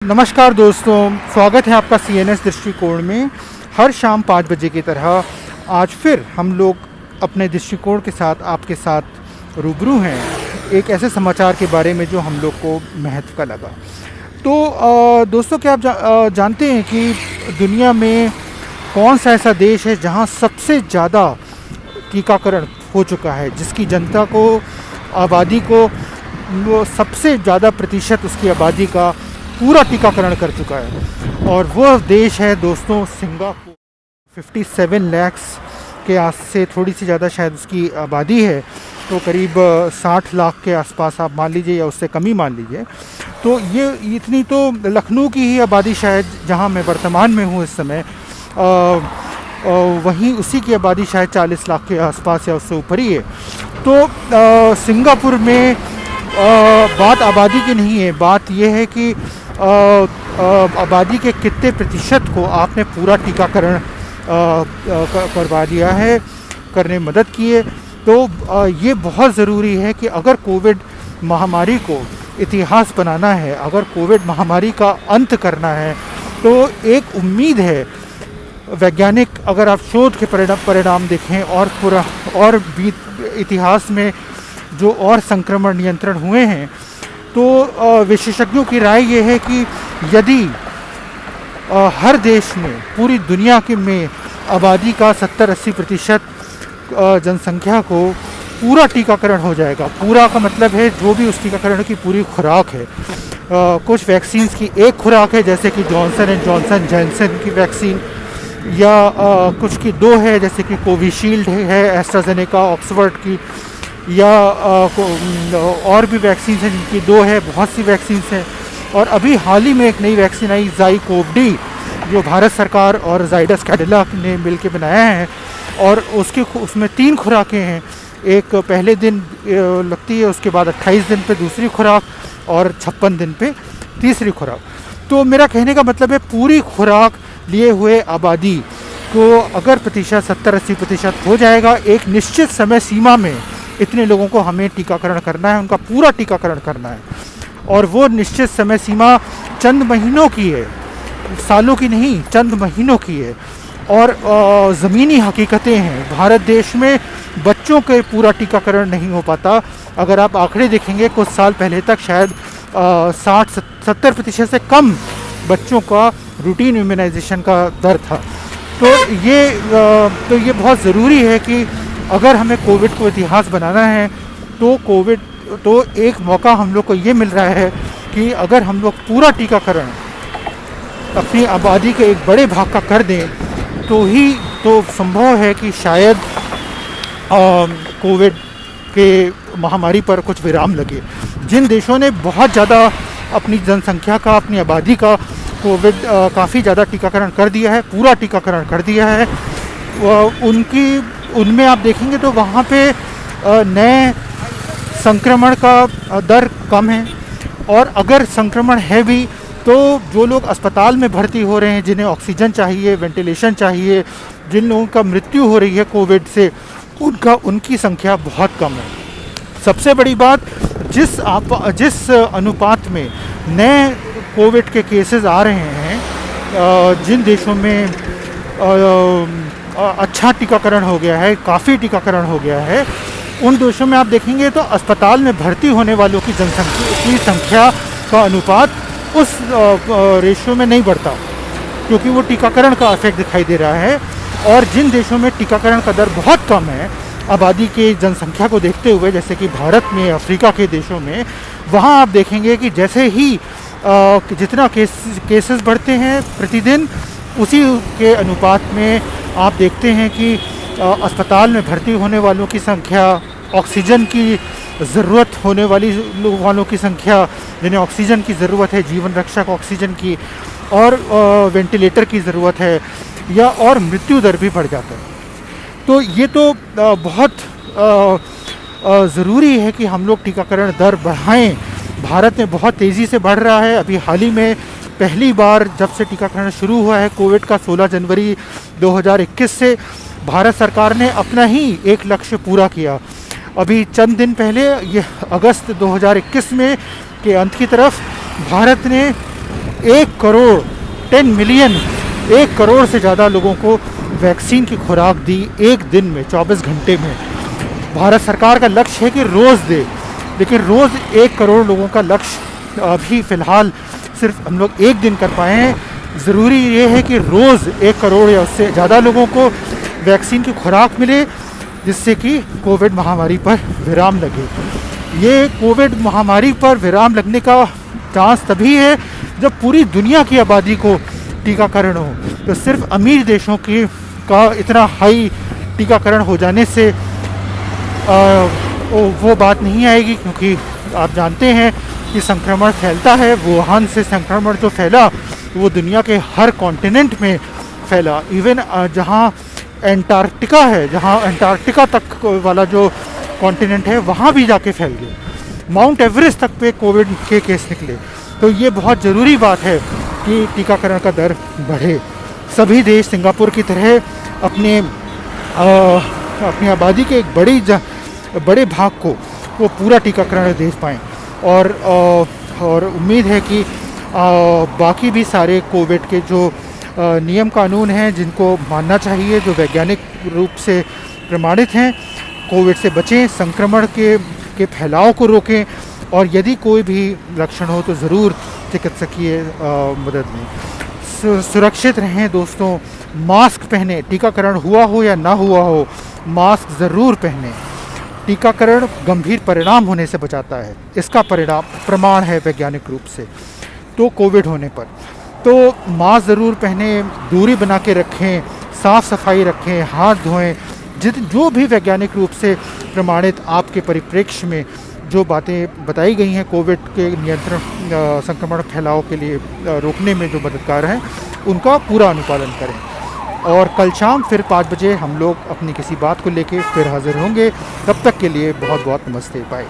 नमस्कार दोस्तों, स्वागत है आपका CNS दृष्टिकोण में। हर शाम 5 बजे की तरह आज फिर हम लोग अपने दृष्टिकोण के साथ आपके साथ रूबरू हैं एक ऐसे समाचार के बारे में जो हम लोग को महत्व का लगा। तो दोस्तों, क्या आप जानते हैं कि दुनिया में कौन सा ऐसा देश है जहां सबसे ज़्यादा टीकाकरण हो चुका है, जिसकी जनता को, आबादी को, वो सबसे ज़्यादा प्रतिशत उसकी आबादी का पूरा टीकाकरण कर चुका है। और वह देश है दोस्तों सिंगापुर। 57 लाख के आस से थोड़ी सी ज़्यादा शायद उसकी आबादी है, तो करीब 60 लाख के आसपास आप मान लीजिए या उससे कम ही मान लीजिए। तो ये इतनी तो लखनऊ की ही आबादी शायद, जहाँ मैं वर्तमान में हूँ इस समय, वहीं उसी की आबादी शायद 40 लाख के आसपास या उससे ऊपर ही है। तो सिंगापुर में बात आबादी की नहीं है, बात यह है कि आबादी के कितने प्रतिशत को आपने पूरा टीकाकरण करवा दिया है, करने में मदद की है। तो ये बहुत ज़रूरी है कि अगर कोविड महामारी को इतिहास बनाना है, अगर कोविड महामारी का अंत करना है, तो एक उम्मीद है। वैज्ञानिक, अगर आप शोध के परिणाम देखें और भी इतिहास में जो और संक्रमण नियंत्रण हुए हैं, तो विशेषज्ञों की राय ये है कि यदि हर देश में, पूरी दुनिया के में आबादी का 70-80% जनसंख्या को पूरा टीकाकरण हो जाएगा। पूरा का मतलब है जो भी उस टीकाकरण की पूरी खुराक है। कुछ वैक्सीन्स की एक खुराक है, जैसे कि जॉनसन एंड जॉनसन जैनसन की वैक्सीन, या कुछ की 2 है, जैसे कि कोविशील्ड है एस्ट्राजेनेका ऑक्सफोर्ड की, या और भी वैक्सीन हैं जिनकी 2 है। बहुत सी वैक्सीन हैं। और अभी हाल ही में एक नई वैक्सीन आई ज़ाइकोव-डी, जो भारत सरकार और जाइडस कैडिला ने मिलकर बनाया है, और उसमें 3 खुराकें हैं। एक पहले दिन लगती है, उसके बाद 28 दिन पे दूसरी खुराक, और 56 दिन पे तीसरी खुराक। तो मेरा कहने का मतलब है, पूरी खुराक लिए हुए आबादी को अगर प्रतिशत 70-80% हो जाएगा, एक निश्चित समय सीमा में इतने लोगों को हमें टीकाकरण करना है, उनका पूरा टीकाकरण करना है। और वो निश्चित समय सीमा चंद महीनों की है, सालों की नहीं, चंद महीनों की है। और ज़मीनी हकीकतें हैं। भारत देश में बच्चों के पूरा टीकाकरण नहीं हो पाता। अगर आप आंकड़े देखेंगे, कुछ साल पहले तक शायद 60-70% से कम बच्चों का रूटीन इम्यूनाइजेशन का दर था। तो ये बहुत ज़रूरी है कि अगर हमें कोविड को इतिहास बनाना है, तो एक मौका हम लोग को ये मिल रहा है कि अगर हम लोग पूरा टीकाकरण अपनी आबादी के एक बड़े भाग का कर दें, तो संभव है कि शायद कोविड के महामारी पर कुछ विराम लगे। जिन देशों ने बहुत ज़्यादा अपनी जनसंख्या का, अपनी आबादी का कोविड काफ़ी ज़्यादा टीकाकरण कर दिया है, पूरा टीकाकरण कर दिया है, उनमें आप देखेंगे तो वहाँ पे नए संक्रमण का दर कम है। और अगर संक्रमण है भी, तो जो लोग अस्पताल में भर्ती हो रहे हैं, जिन्हें ऑक्सीजन चाहिए, वेंटिलेशन चाहिए, जिन लोगों का मृत्यु हो रही है कोविड से, उनकी संख्या बहुत कम है। सबसे बड़ी बात, जिस अनुपात में नए कोविड के केसेस आ रहे हैं, जिन देशों में अच्छा टीकाकरण हो गया है, काफ़ी टीकाकरण हो गया है, उन देशों में आप देखेंगे तो अस्पताल में भर्ती होने वालों की संख्या का अनुपात उस रेशियो में नहीं बढ़ता, क्योंकि वो टीकाकरण का इफेक्ट दिखाई दे रहा है। और जिन देशों में टीकाकरण का दर बहुत कम है आबादी के जनसंख्या को देखते हुए, जैसे कि भारत में, अफ्रीका के देशों में, वहाँ आप देखेंगे कि जैसे ही जितना केसेस बढ़ते हैं प्रतिदिन, उसी के अनुपात में आप देखते हैं कि अस्पताल में भर्ती होने वालों की संख्या, ऑक्सीजन की ज़रूरत होने वालों की संख्या, जिन्हें ऑक्सीजन की ज़रूरत है, जीवन रक्षक ऑक्सीजन की, और वेंटिलेटर की ज़रूरत है, या और मृत्यु दर भी बढ़ जाता है। तो ये तो बहुत ज़रूरी है कि हम लोग टीकाकरण दर बढ़ाएं। भारत में बहुत तेज़ी से बढ़ रहा है। अभी हाल ही में पहली बार जब से टीकाकरण शुरू हुआ है कोविड का, 16 जनवरी 2021 से, भारत सरकार ने अपना ही एक लक्ष्य पूरा किया। अभी चंद दिन पहले, ये अगस्त 2021 में के अंत की तरफ, भारत ने 1 करोड़ 10 मिलियन 1 करोड़ से ज़्यादा लोगों को वैक्सीन की खुराक दी एक दिन में, 24 घंटे में। भारत सरकार का लक्ष्य है कि रोज़ दे, लेकिन रोज़ 1 करोड़ लोगों का लक्ष्य अभी फ़िलहाल सिर्फ हम लोग एक दिन कर पाए हैं। ज़रूरी ये है कि रोज़ 1 करोड़ या उससे ज़्यादा लोगों को वैक्सीन की खुराक मिले, जिससे कि कोविड महामारी पर विराम लगे। ये कोविड महामारी पर विराम लगने का चांस तभी है जब पूरी दुनिया की आबादी को टीकाकरण हो। तो सिर्फ अमीर देशों की का इतना हाई टीकाकरण हो जाने से वो बात नहीं आएगी, क्योंकि आप जानते हैं कि संक्रमण फैलता है। वुहान से संक्रमण जो फैला वो दुनिया के हर कॉन्टिनेंट में फैला। इवन जहाँ एंटार्क्टिका है, जहाँ एंटार्क्टिका तक वाला जो कॉन्टिनेंट है वहाँ भी जाके फैल गया। माउंट एवरेस्ट तक पे कोविड के केस निकले। तो ये बहुत ज़रूरी बात है कि टीकाकरण का दर बढ़े। सभी देश सिंगापुर की तरह अपनी आबादी के एक बड़े भाग को वो पूरा टीकाकरण दे पाएँ। और उम्मीद है कि बाकी भी सारे कोविड के जो नियम कानून हैं जिनको मानना चाहिए, जो वैज्ञानिक रूप से प्रमाणित हैं, कोविड से बचें, संक्रमण के फैलाव को रोकें, और यदि कोई भी लक्षण हो तो ज़रूर चिकित्सकीय मदद लें। सुरक्षित रहें दोस्तों, मास्क पहने, टीकाकरण हुआ हो या ना हुआ हो, मास्क ज़रूर पहने। टीकाकरण गंभीर परिणाम होने से बचाता है, इसका प्रमाण है वैज्ञानिक रूप से। तो कोविड होने पर तो मास्क ज़रूर पहने, दूरी बना के रखें, साफ़ सफाई रखें, हाथ धोएं। जो भी वैज्ञानिक रूप से प्रमाणित आपके परिप्रेक्ष्य में जो बातें बताई गई हैं कोविड के नियंत्रण, संक्रमण फैलाव के लिए रोकने में जो मददगार हैं, उनका पूरा अनुपालन करें। और कल शाम फिर 5 बजे हम लोग अपनी किसी बात को लेके फिर हाज़िर होंगे। तब तक के लिए बहुत बहुत नमस्ते, बाय।